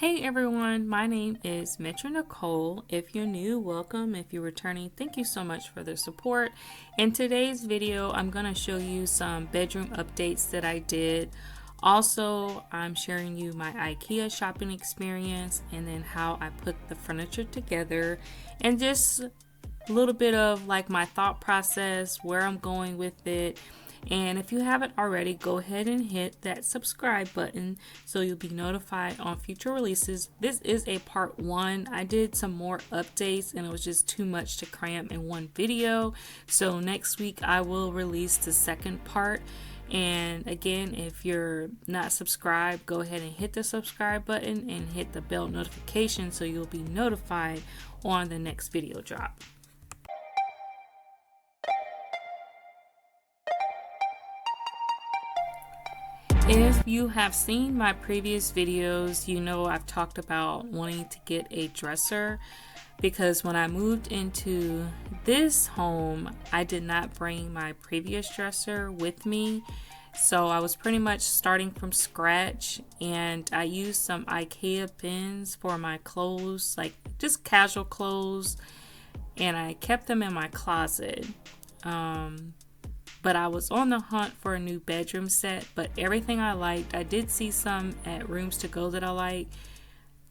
Hey everyone, my name is Metria Nikole. If you're new, welcome. If you're returning, thank you so much for the support. In today's video, I'm going to show you some bedroom updates that I did. Also, I'm sharing you my IKEA shopping experience and then how I put the furniture together and just a little bit of like my thought process, where I'm going with it. And if you haven't already, go ahead and hit that subscribe button so you'll be notified on future releases. This is a part 1. I did some more updates and it was just too much to cram in one video. So next week I will release the second part. And again, if you're not subscribed, go ahead and hit the subscribe button and hit the bell notification so you'll be notified on the next video drop. If you have seen my previous videos, you know I've talked about wanting to get a dresser because when I moved into this home, I did not bring my previous dresser with me. So I was pretty much starting from scratch, and I used some IKEA bins for my clothes, like just casual clothes, and I kept them in my closet. But I was on the hunt for a new bedroom set, but everything I liked, I did see some at Rooms to Go that I like.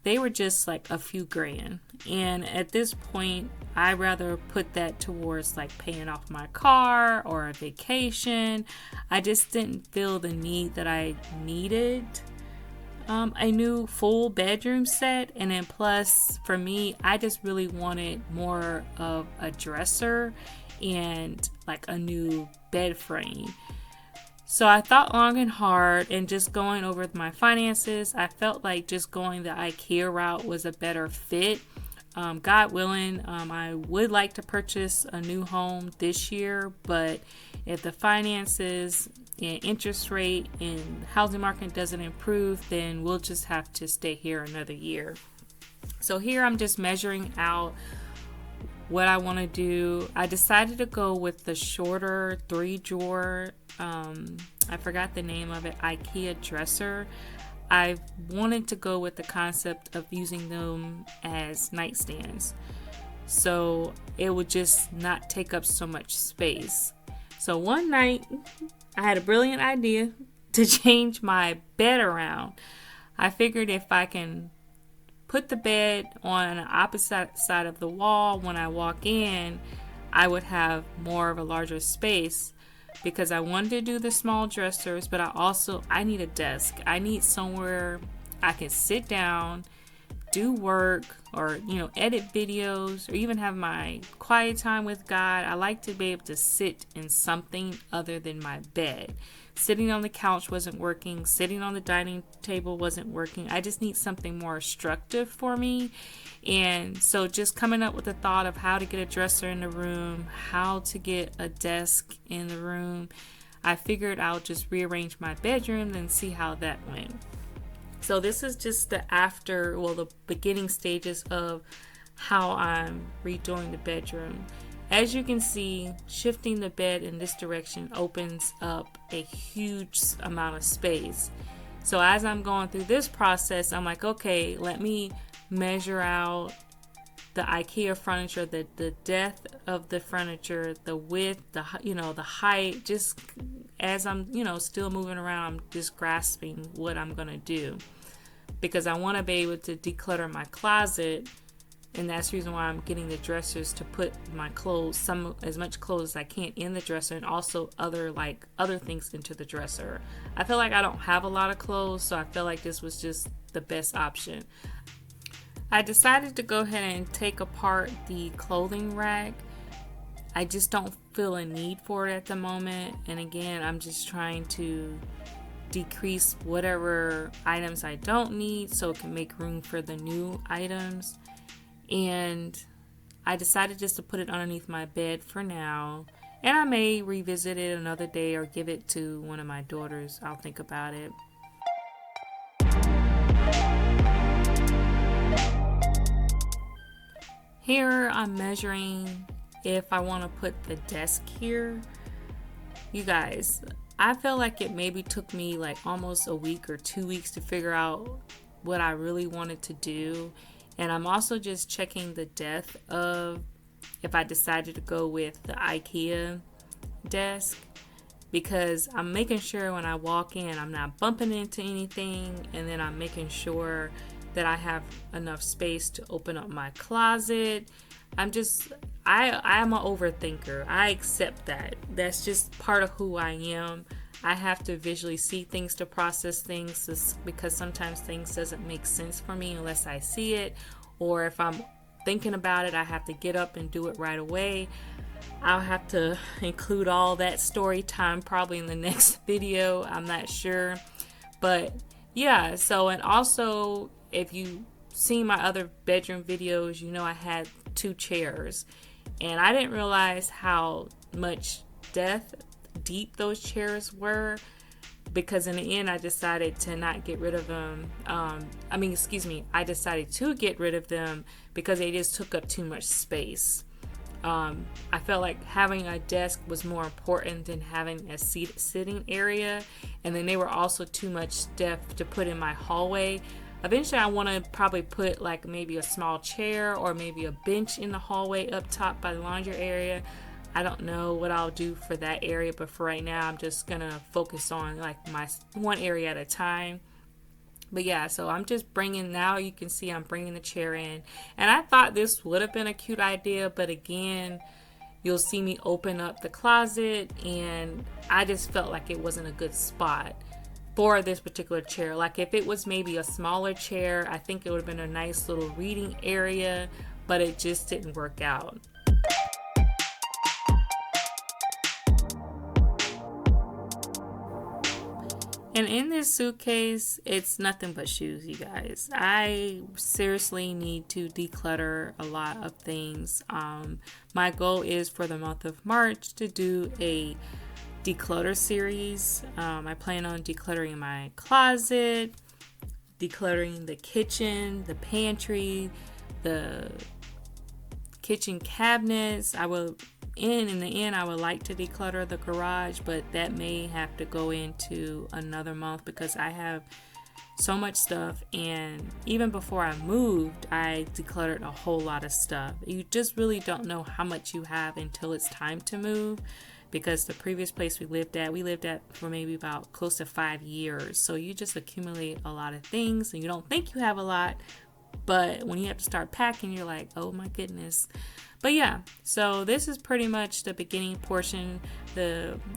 They were just like a few grand. And at this point, I'd rather put that towards like paying off my car or a vacation. I just didn't feel the need that I needed a new full bedroom set. And then plus for me, I just really wanted more of a dresser and like a new bed frame. So I thought long and hard, and just going over my finances, I felt like just going the IKEA route was a better fit. God willing, I would like to purchase a new home this year, but if the finances and interest rate and housing market doesn't improve, then we'll just have to stay here another year. So here I'm just measuring out what I want to do. I decided to go with the shorter 3-drawer, I forgot the name of it, IKEA Dresser. I wanted to go with the concept of using them as nightstands, so it would just not take up so much space. So one night I had a brilliant idea to change my bed around. I figured if I can put the bed on the opposite side of the wall when I walk in, I would have more of a larger space, because I wanted to do the small dressers, but I need a desk. I need somewhere I can sit down, do work, or edit videos, or even have my quiet time with God. I like to be able to sit in something other than my bed. Sitting on the couch wasn't working. Sitting on the dining table wasn't working. I just need something more instructive for me. And so just coming up with the thought of how to get a dresser in the room, how to get a desk in the room, I figured I'll just rearrange my bedroom and see how that went. So this is just the beginning stages of how I'm redoing the bedroom. As you can see, shifting the bed in this direction opens up a huge amount of space. So as I'm going through this process, I'm like, okay, let me measure out the IKEA furniture, the depth of the furniture, the width, the height. Just as I'm, still moving around, I'm just grasping what I'm going to do, because I want to be able to declutter my closet. And that's the reason why I'm getting the dressers, to put my clothes, as much clothes as I can in the dresser, and also other things into the dresser. I feel like I don't have a lot of clothes, so I feel like this was just the best option. I decided to go ahead and take apart the clothing rack. I just don't feel a need for it at the moment. And again, I'm just trying to decrease whatever items I don't need so it can make room for the new items. And I decided just to put it underneath my bed for now, and I may revisit it another day or give it to one of my daughters. I'll think about it. Here I'm measuring if I want to put the desk here. You guys, I feel like it maybe took me like almost a week or 2 weeks to figure out what I really wanted to do. And I'm also just checking the depth of if I decided to go with the IKEA desk, because I'm making sure when I walk in I'm not bumping into anything, and then I'm making sure that I have enough space to open up my closet. I'm an overthinker. I accept that. That's just part of who I am. I have to visually see things to process things, because sometimes things doesn't make sense for me unless I see it, or if I'm thinking about it, I have to get up and do it right away. I'll have to include all that story time probably in the next video. I'm not sure. But yeah, so, and also if you see my other bedroom videos, you know I had 2 chairs, and I didn't realize how much deep those chairs were, because in the end I decided to not get rid of them. I decided to get rid of them because they just took up too much space. I felt like having a desk was more important than having a sitting area, and then they were also too much depth to put in my hallway. Eventually I want to probably put like maybe a small chair or maybe a bench in the hallway up top by the laundry area. I don't know what I'll do for that area, but for right now I'm just gonna focus on like my one area at a time. But yeah, so I'm just now you can see I'm bringing the chair in, and I thought this would have been a cute idea, but again, you'll see me open up the closet, and I just felt like it wasn't a good spot for this particular chair. Like if it was maybe a smaller chair, I think it would have been a nice little reading area, but it just didn't work out. And in this suitcase, it's nothing but shoes, you guys. I seriously need to declutter a lot of things. My goal is for the month of March to do a declutter series. I plan on decluttering my closet, decluttering the kitchen, the pantry, the kitchen cabinets. In the end, I would like to declutter the garage, but that may have to go into another month because I have so much stuff. And even before I moved, I decluttered a whole lot of stuff. You just really don't know how much you have until it's time to move, because the previous place we lived at for maybe about close to 5 years. So you just accumulate a lot of things and you don't think you have a lot, but when you have to start packing, you're like, oh my goodness. But yeah, so this is pretty much the beginning portion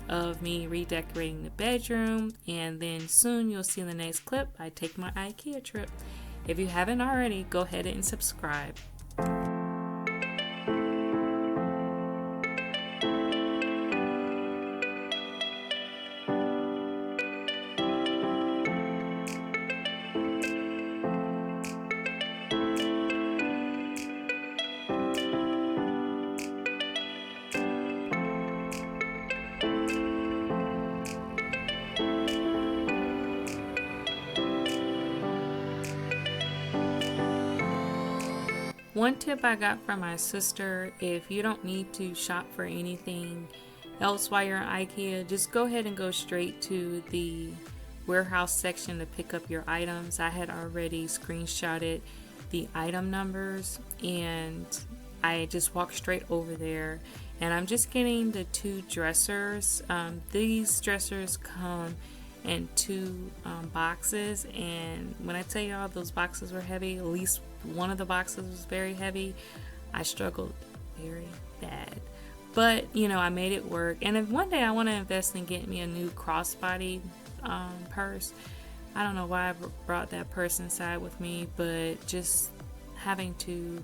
of me redecorating the bedroom, and then soon you'll see in the next clip I take my IKEA trip. If you haven't already, go ahead and subscribe. One tip I got from my sister: if you don't need to shop for anything else while you're in IKEA, just go ahead and go straight to the warehouse section to pick up your items. I had already screenshotted the item numbers and I just walked straight over there, and I'm just getting the 2 dressers. These dressers come in 2 boxes, and when I tell y'all those boxes were heavy, at least one of the boxes was very heavy. I struggled very bad, but I made it work. And if one day I want to invest in getting me a new crossbody purse. I don't know why I brought that purse inside with me, but just having to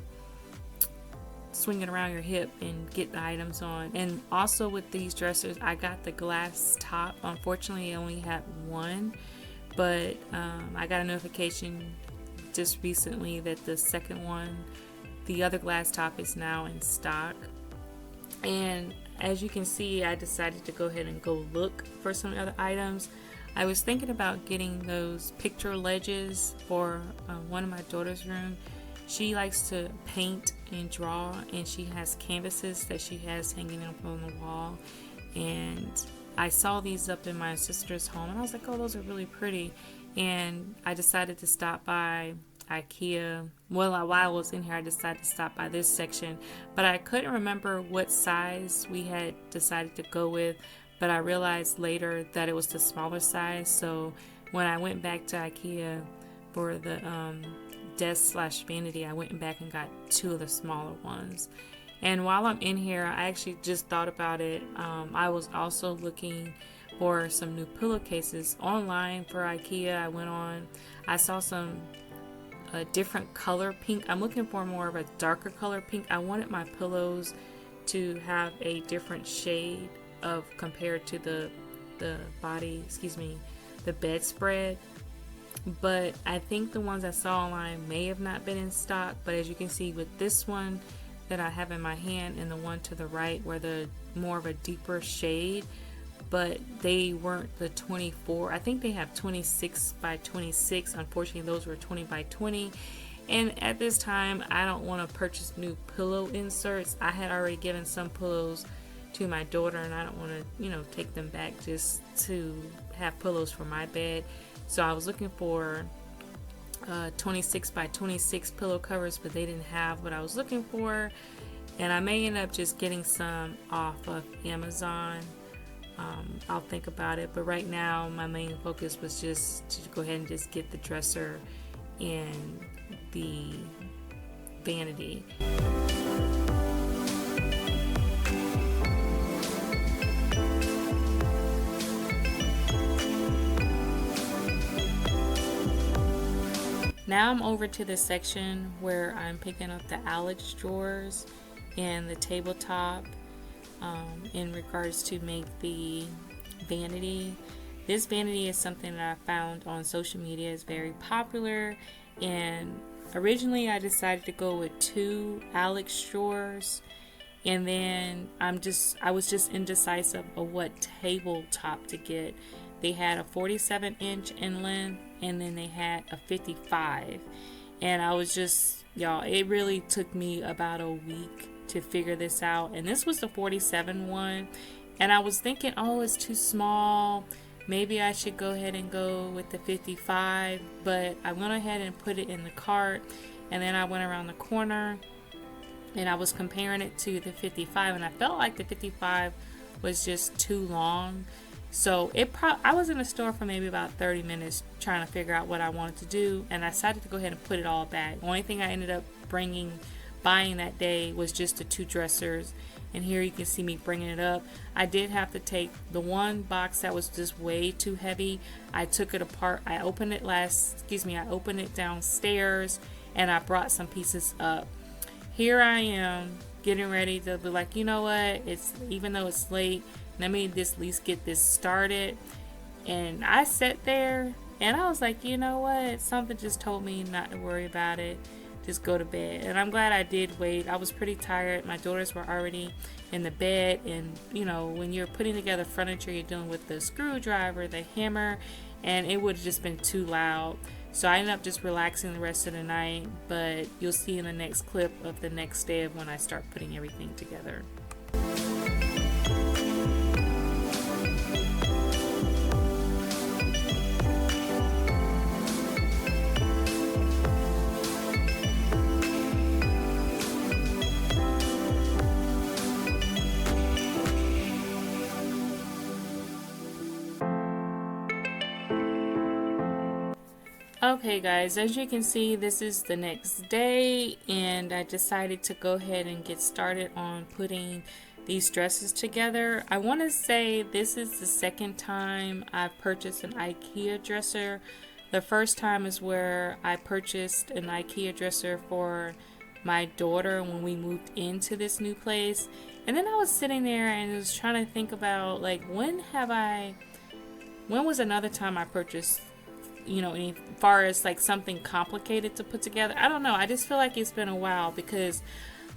swing it around your hip and get the items on. And also with these dressers, I got the glass top. Unfortunately, I only had one, but I got a notification just recently that the second one, the other glass top, is now in stock. And as you can see, I decided to go ahead and go look for some other items. I was thinking about getting those picture ledges for one of my daughter's room. She likes to paint and draw, and she has canvases that she has hanging up on the wall. And I saw these up in my sister's home, and I was like, oh, those are really pretty. and I decided to stop by IKEA. Well, while I was in here, I decided to stop by this section, but I couldn't remember what size we had decided to go with, but I realized later that it was the smaller size. So when I went back to IKEA for the desk slash vanity, I went back and got 2 of the smaller ones. And while I'm in here, I actually just thought about it. I was also looking for some new pillowcases online for IKEA. I saw some different color pink. I'm looking for more of a darker color pink. I wanted my pillows to have a different shade of compared to the bedspread. But I think the ones I saw online may have not been in stock. But as you can see with this one that I have in my hand and the one to the right where the more of a deeper shade, but they weren't the 24. I think they have 26 by 26. Unfortunately, those were 20 by 20. And at this time, I don't want to purchase new pillow inserts. I had already given some pillows to my daughter, and I don't want to, take them back just to have pillows for my bed. So I was looking for 26 by 26 pillow covers, but they didn't have what I was looking for. And I may end up just getting some off of Amazon. I'll think about it, but right now my main focus was just to go ahead and just get the dresser and the vanity. Now I'm over to the section where I'm picking up the Alex drawers and the tabletop in regards to make the vanity. This vanity is something that I found on social media is very popular, and originally I decided to go with 2 Alex drawers, and then I was just indecisive of what tabletop to get. They had a 47-inch in length, and then they had a 55, and I was just, y'all, it really took me about a week to figure this out. And this was the 47 one, and I was thinking, oh, it's too small, maybe I should go ahead and go with the 55, but I went ahead and put it in the cart, and then I went around the corner and I was comparing it to the 55, and I felt like the 55 was just too long. So I was in the store for maybe about 30 minutes trying to figure out what I wanted to do, and I decided to go ahead and put it all back. The only thing I ended up buying that day was just the 2 dressers, and here you can see me bringing it up. I did have to take the one box that was just way too heavy. I took it apart. I opened it downstairs, and I brought some pieces up. Here I am getting ready to be like, you know what, even though it's late, let me just at least get this started. And I sat there and I was like, you know what, something just told me not to worry about it, just go to bed. And I'm glad I did wait. I was pretty tired. My daughters were already in the bed, and when you're putting together furniture, you're dealing with the screwdriver, the hammer, and it would have just been too loud. So I ended up just relaxing the rest of the night, but you'll see in the next clip of the next day of when I start putting everything together. Okay guys, as you can see, this is the next day, and I decided to go ahead and get started on putting these dresses together. I want to say this is the second time I've purchased an IKEA dresser. The first time is where I purchased an IKEA dresser for my daughter when we moved into this new place. And then I was sitting there and was trying to think about, like, when was another time I purchased, as far as like something complicated to put together. I don't know. I just feel like it's been a while, because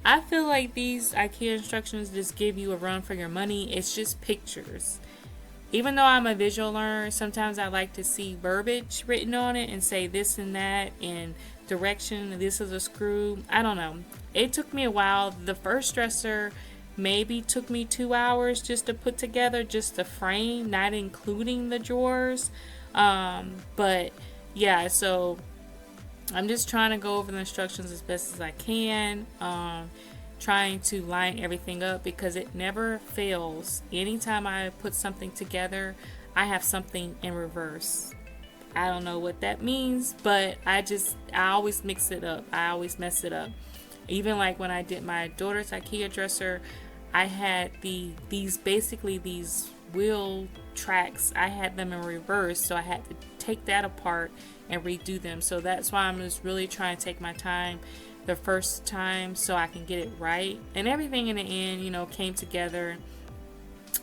I feel like these IKEA instructions just give you a run for your money. It's just pictures. Even though I'm a visual learner, sometimes I like to see verbiage written on it and say this and that and direction. This is a screw. I don't know. It took me a while. The first dresser maybe took me 2 hours just to put together, just the frame, not including the drawers. But yeah, so I'm just trying to go over the instructions as best as I can, trying to line everything up because it never fails. Anytime I put something together, I have something in reverse. I don't know what that means, but I always mix it up. I always mess it up. Even like when I did my daughter's IKEA dresser, I had these wheel tracks. I had them in reverse, so I had to take that apart and redo them. So that's why I'm just really trying to take my time the first time so I can get it right. And everything in the end, came together.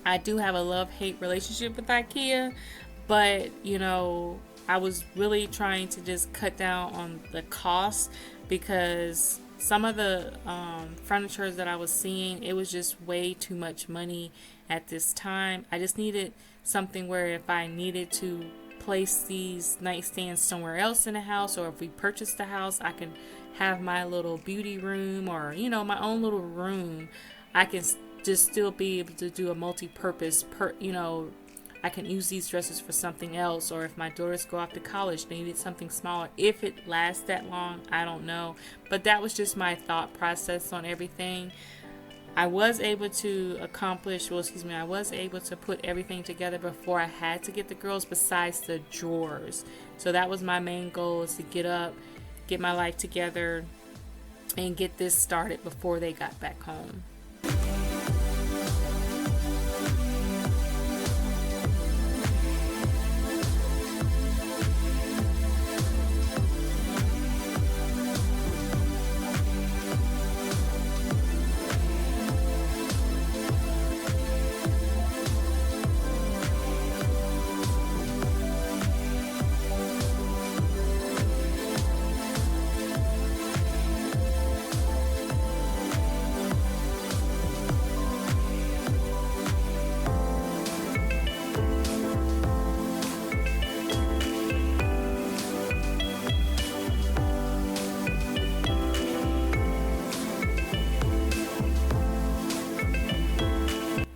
I do have a love-hate relationship with IKEA, but I was really trying to just cut down on the cost because some of the furniture that I was seeing, it was just way too much money at this time. I just needed something where if I needed to place these nightstands somewhere else in the house, or if we purchased the house, I can have my little beauty room or my own little room. I can just still be able to do a multi-purpose I can use these dresses for something else, or if my daughters go off to college, they needed something smaller. If it lasts that long, I don't know. But that was just my thought process on everything. I was able to I was able to put everything together before I had to get the girls, besides the drawers. So that was my main goal, is to get up, get my life together, and get this started before they got back home.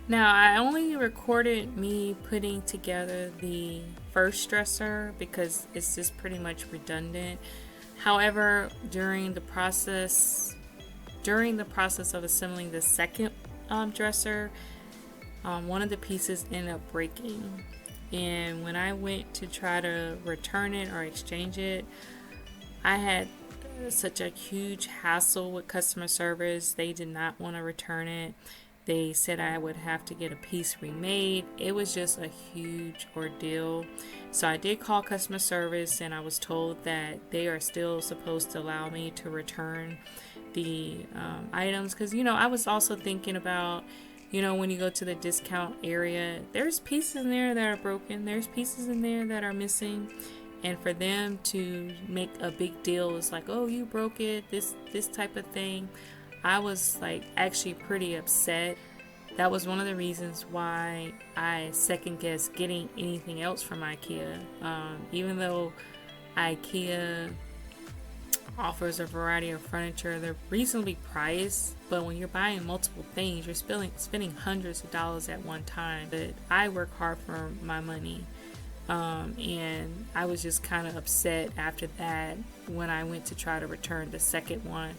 Now, I only recorded me putting together the first dresser because it's just pretty much redundant. However, during the process of assembling the second dresser, one of the pieces ended up breaking. And when I went to try to return it or exchange it, I had such a huge hassle with customer service. They did not want to return it. They said I would have to get a piece remade. It was just a huge ordeal. So I did call customer service, and I was told that they are still supposed to allow me to return the items. Because, I was also thinking about, when you go to the discount area, there's pieces in there that are broken. There's pieces in there that are missing. And for them to make a big deal, it's like, oh, you broke it, this type of thing. I was actually pretty upset. That was one of the reasons why I second guessed getting anything else from IKEA. Even though IKEA offers a variety of furniture, they're reasonably priced, but when you're buying multiple things, you're spending hundreds of dollars at one time. But I work hard for my money. And I was just kind of upset after that when I went to try to return the second one.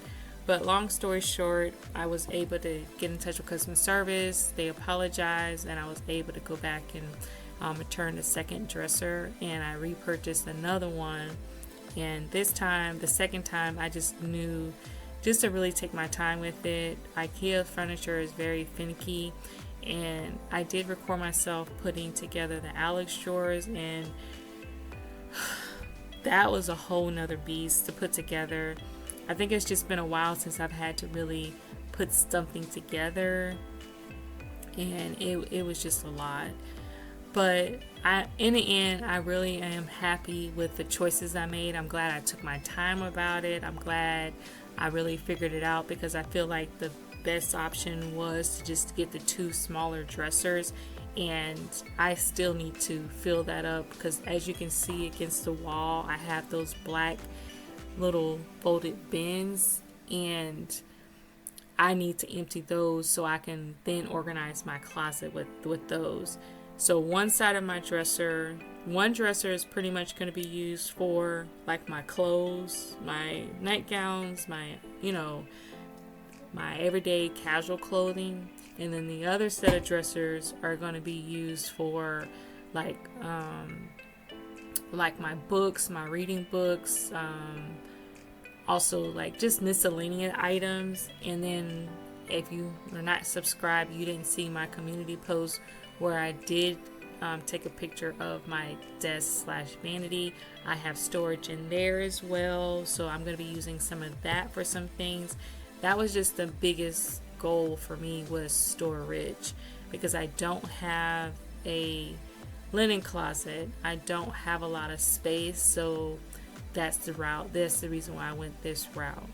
But long story short, I was able to get in touch with customer service. They apologized, and I was able to go back and return the second dresser, and I repurchased another one. And this time, the second time, I just knew just to really take my time with it. IKEA furniture is very finicky, and I did record myself putting together the Alex drawers, and that was a whole nother beast to put together. I think it's just been a while since I've had to really put something together, and it was just a lot. But in the end, I really am happy with the choices I made. I'm glad I took my time about it. I'm glad I really figured it out, because I feel like the best option was to just get the two smaller dressers, and I still need to fill that up, because as you can see against the wall, I have those black little folded bins, and I need to empty those so I can then organize my closet with those. So one side of my dresser, one dresser is pretty much going to be used for like my clothes, my nightgowns, my, my everyday casual clothing. And then the other set of dressers are going to be used for like my books, my reading books, also like just miscellaneous items. And then if you are not subscribed, you didn't see my community post where I did take a picture of my desk / vanity. I have storage in there as well, so I'm going to be using some of that for some things. That was just the biggest goal for me, was storage, because I don't have a linen closet. I don't have a lot of space, so that's the route. That's the reason why I went this route.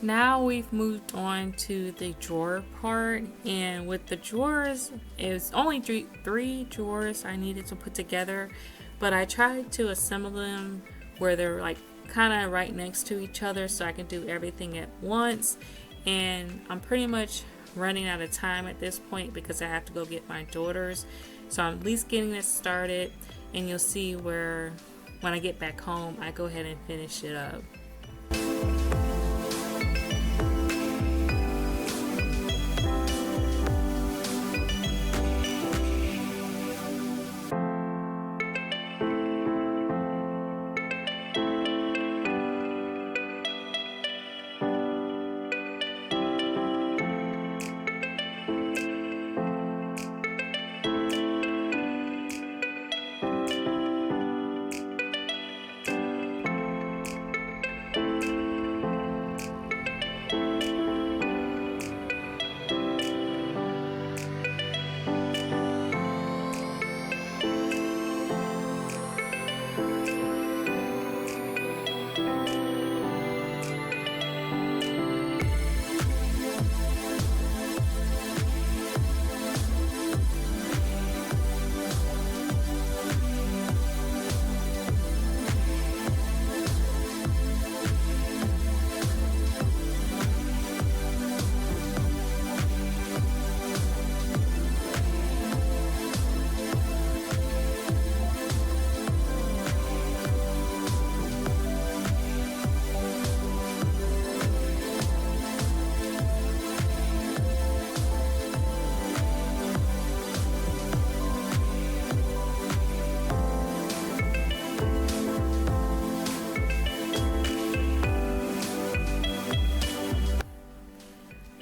Now we've moved on to the drawer part, and with the drawers, it's only three drawers I needed to put together, but I tried to assemble them where they're like kind of right next to each other so I can do everything at once. And I'm pretty much running out of time at this point because I have to go get my daughters, so I'm at least getting this started, and you'll see where when I get back home I go ahead and finish it up.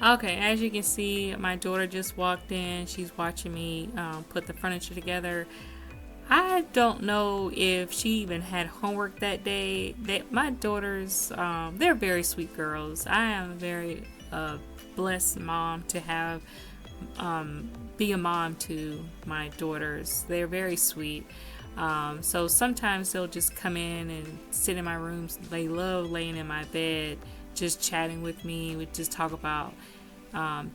Okay, as you can see, my daughter just walked in. She's watching me put the furniture together. I don't know if she even had homework that day. My daughters, they're very sweet girls. I am a very blessed mom to have be a mom to my daughters. They're very sweet. So sometimes they'll just come in and sit in my rooms. They love laying in my bed, just chatting with me. We just talk about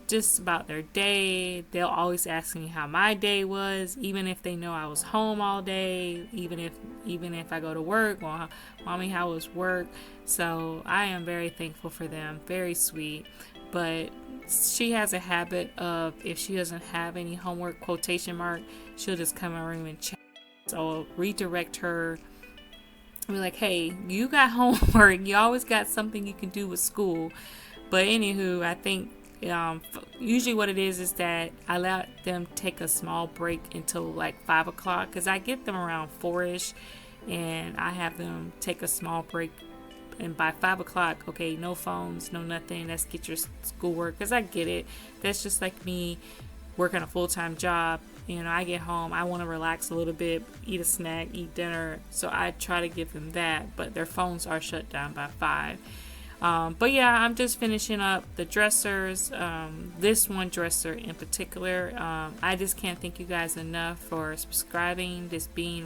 just about their day. They'll always ask me how my day was, even if they know I was home all day, even if I go to work. Well, mommy, how was work? So I am very thankful for them. Very sweet. But she has a habit of, if she doesn't have any homework, quotation mark, she'll just come in my room and chat. So I'll redirect her. I'll be like, hey, you got homework. You always got something you can do with school. But anywho, I think usually what it is that I let them take a small break until like 5 o'clock, because I get them around 4ish, and I have them take a small break. And by 5 o'clock, okay, no phones, no nothing. Let's get your schoolwork, because I get it. That's just like me working a full-time job. You know, I get home, I want to relax a little bit, eat a snack, eat dinner. So I try to give them that, but their phones are shut down by 5. But yeah, I'm just finishing up the dressers. This one dresser in particular, I just can't thank you guys enough for subscribing,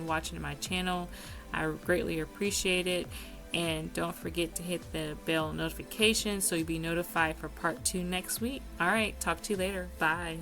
watching my channel. I greatly appreciate it. And don't forget to hit the bell notification so you'll be notified for part 2 next week. All right, talk to you later. Bye.